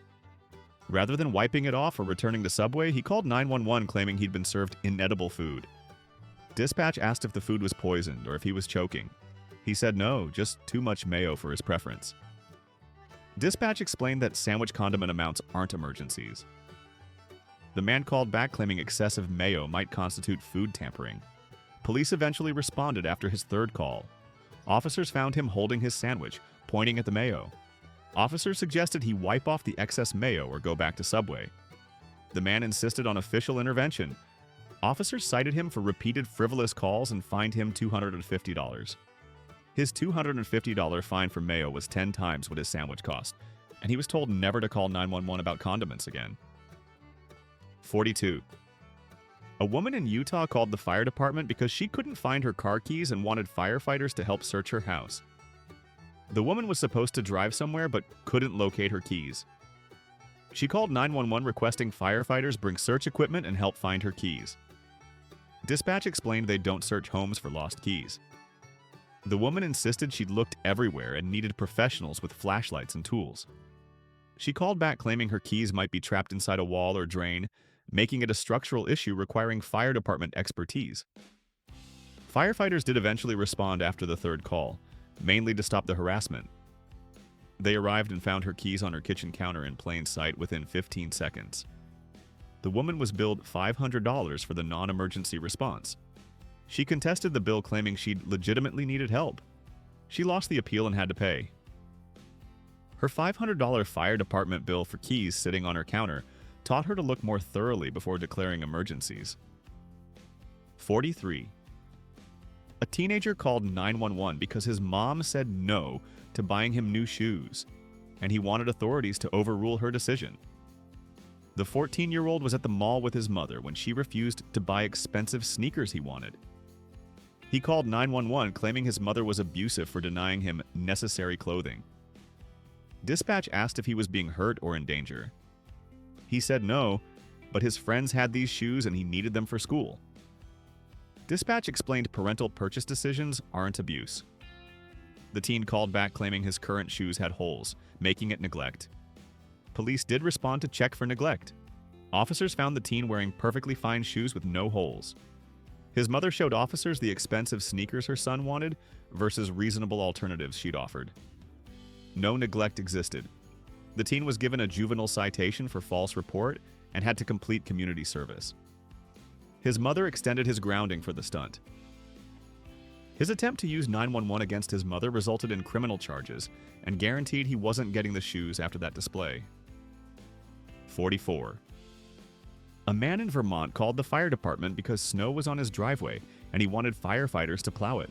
Rather than wiping it off or returning to Subway, he called 911 claiming he'd been served inedible food. Dispatch asked if the food was poisoned or if he was choking. He said no, just too much mayo for his preference. Dispatch explained that sandwich condiment amounts aren't emergencies. The man called back claiming excessive mayo might constitute food tampering. Police eventually responded after his 3rd call. Officers found him holding his sandwich, pointing at the mayo. Officers suggested he wipe off the excess mayo or go back to Subway. The man insisted on official intervention. Officers cited him for repeated frivolous calls and fined him $250. His $250 fine for mayo was 10 times what his sandwich cost, and he was told never to call 911 about condiments again. 42. A woman in Utah called the fire department because she couldn't find her car keys and wanted firefighters to help search her house. The woman was supposed to drive somewhere but couldn't locate her keys. She called 911 requesting firefighters bring search equipment and help find her keys. Dispatch explained they don't search homes for lost keys. The woman insisted she'd looked everywhere and needed professionals with flashlights and tools. She called back claiming her keys might be trapped inside a wall or drain, making it a structural issue requiring fire department expertise. Firefighters did eventually respond after the third call, mainly to stop the harassment. They arrived and found her keys on her kitchen counter in plain sight within 15 seconds. The woman was billed $500 for the non-emergency response. She contested the bill claiming she'd legitimately needed help. She lost the appeal and had to pay. Her $500 fire department bill for keys sitting on her counter taught her to look more thoroughly before declaring emergencies. 43. A teenager called 911 because his mom said no to buying him new shoes, and he wanted authorities to overrule her decision. The 14-year-old was at the mall with his mother when she refused to buy expensive sneakers he wanted. He called 911 claiming his mother was abusive for denying him necessary clothing. Dispatch asked if he was being hurt or in danger. He said no, but his friends had these shoes and he needed them for school. Dispatch explained parental purchase decisions aren't abuse. The teen called back claiming his current shoes had holes, making it neglect. Police did respond to check for neglect. Officers found the teen wearing perfectly fine shoes with no holes. His mother showed officers the expensive sneakers her son wanted versus reasonable alternatives she'd offered. No neglect existed. The teen was given a juvenile citation for false report and had to complete community service. His mother extended his grounding for the stunt. His attempt to use 911 against his mother resulted in criminal charges and guaranteed he wasn't getting the shoes after that display. 44. A man in Vermont called the fire department because snow was on his driveway and he wanted firefighters to plow it.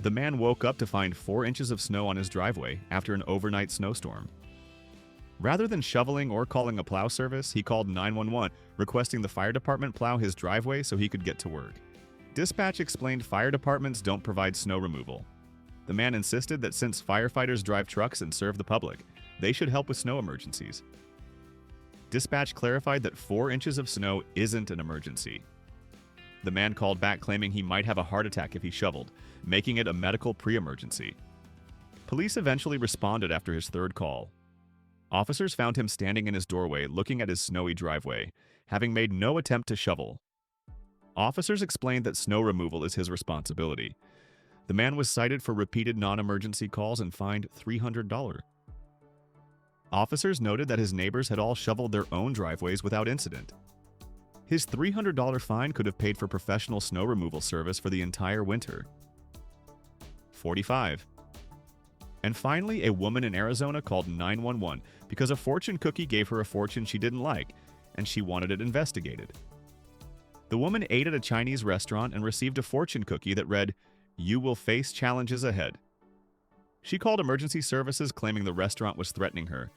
The man woke up to find 4 inches of snow on his driveway after an overnight snowstorm. Rather than shoveling or calling a plow service, he called 911, requesting the fire department plow his driveway so he could get to work. Dispatch explained fire departments don't provide snow removal. The man insisted that since firefighters drive trucks and serve the public, they should help with snow emergencies. Dispatch clarified that 4 inches of snow isn't an emergency. The man called back claiming he might have a heart attack if he shoveled, making it a medical pre-emergency. Police eventually responded after his third call. Officers found him standing in his doorway looking at his snowy driveway, having made no attempt to shovel. Officers explained that snow removal is his responsibility. The man was cited for repeated non-emergency calls and fined $300. Officers noted that his neighbors had all shoveled their own driveways without incident. His $300 fine could have paid for professional snow removal service for the entire winter. 45. And finally, a woman in Arizona called 911 because a fortune cookie gave her a fortune she didn't like, and she wanted it investigated. The woman ate at a Chinese restaurant and received a fortune cookie that read, "You will face challenges ahead." She called emergency services claiming the restaurant was threatening her,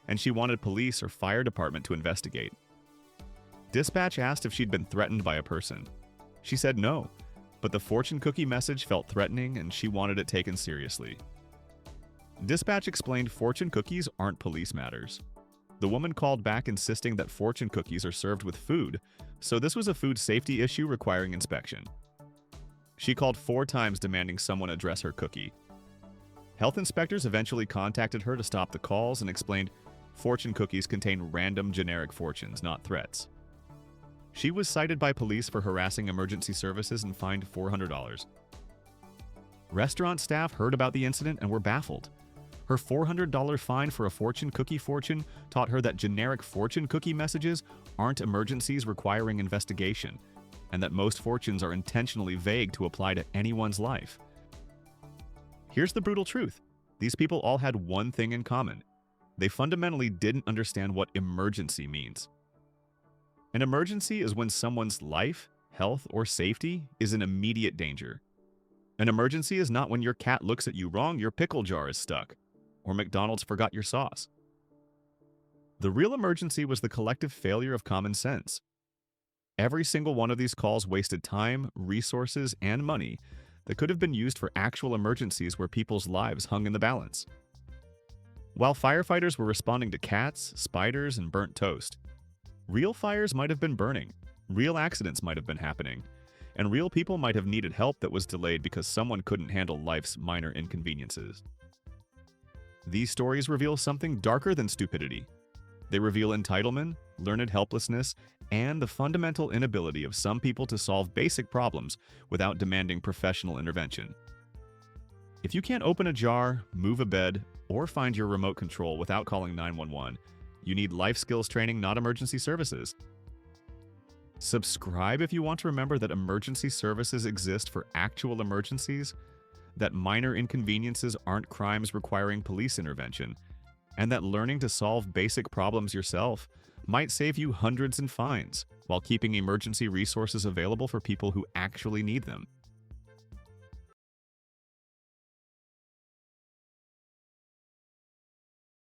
and she wanted police or fire department to investigate. Dispatch asked if she'd been threatened by a person. She said no, but the fortune cookie message felt threatening and she wanted it taken seriously. Dispatch explained fortune cookies aren't police matters. The woman called back insisting that fortune cookies are served with food, so this was a food safety issue requiring inspection. She called 4 times demanding someone address her cookie. Health inspectors eventually contacted her to stop the calls and explained fortune cookies contain random generic fortunes, not threats. She was cited by police for harassing emergency services and fined $400. Restaurant staff heard about the incident and were baffled. Her $400 fine for a fortune cookie fortune taught her that generic fortune cookie messages aren't emergencies requiring investigation, and that most fortunes are intentionally vague to apply to anyone's life. Here's the brutal truth. These people all had one thing in common. They fundamentally didn't understand what emergency means. An emergency is when someone's life, health, or safety is in immediate danger. An emergency is not when your cat looks at you wrong, your pickle jar is stuck, or McDonald's forgot your sauce. The real emergency was the collective failure of common sense. Every single one of these calls wasted time, resources, and money that could have been used for actual emergencies where people's lives hung in the balance. While firefighters were responding to cats, spiders, and burnt toast, real fires might have been burning, real accidents might have been happening, and real people might have needed help that was delayed because someone couldn't handle life's minor inconveniences. These stories reveal something darker than stupidity. They reveal entitlement, learned helplessness, and the fundamental inability of some people to solve basic problems without demanding professional intervention. If you can't open a jar, move a bed, or find your remote control without calling 911, you need life skills training, not emergency services. Subscribe if you want to remember that emergency services exist for actual emergencies, that minor inconveniences aren't crimes requiring police intervention, and that learning to solve basic problems yourself might save you hundreds in fines while keeping emergency resources available for people who actually need them.